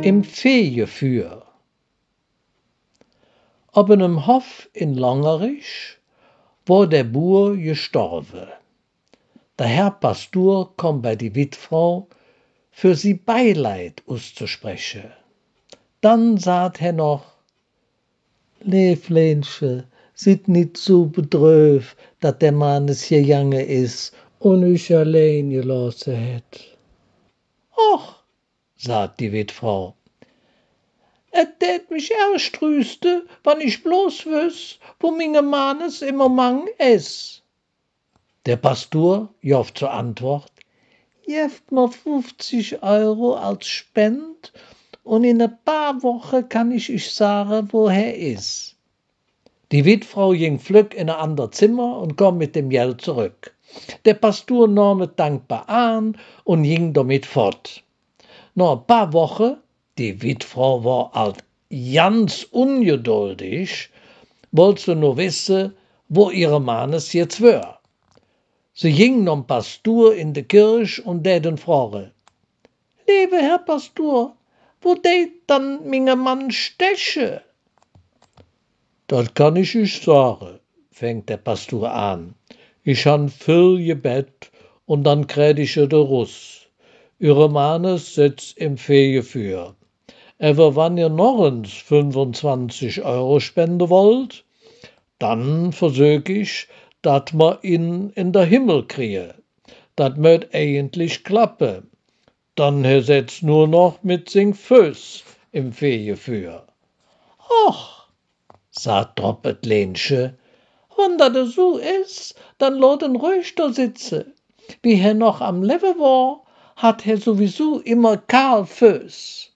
Im Fegefeuer. Op einem Hof in Langerich war der Bauer gestorben. Der Herr Pastor kam bei die Witfrau, für sie Beileid auszusprechen. Dann sagt er noch: Leefleensche, sit nicht so bedröv, dat der Mann es gegangen is und ich allein gelassen het. Och, sagt die Witfrau, et tät mich erst trüste, wann ich bloß wüs, wo minge Mannes im Moment is. Der Pastor gab zur Antwort: Jeft mir 50 € als Spend und in ein paar Wochen kann ich euch sagen, wo er ist. Die Witfrau ging flück in ein anderes Zimmer und kam mit dem Geld zurück. Der Pastor nahm es dankbar an und ging damit fort. Nach ein paar Wochen, die Witfrau war halt ganz ungeduldig, wollte sie nur wissen, wo ihre Mannes jetzt wär. Sie ging zum Pastor in die Kirche und den fragen: Liebe Herr Pastor, wo tät dann minge Mann steche? Das kann ich euch sagen, fängt der Pastor an. Ich han viel Gebet und dann kräd ich de Russ. Ihre Mannes sitzt im Fegefeuer. Aber wann ihr norrens 25 € spenden wollt, dann versög ich, dat ma ihn in der Himmel kriege. Dat möt eigentlich klappe. Dann er setzt nur noch mit sing Föß im Fegefeuer. Och, sagt Droppet Lensche, wenn dat so is, dann lot ihn ruhig da sitze. Wie er noch am Leben war, hat er sowieso immer kahl Föß.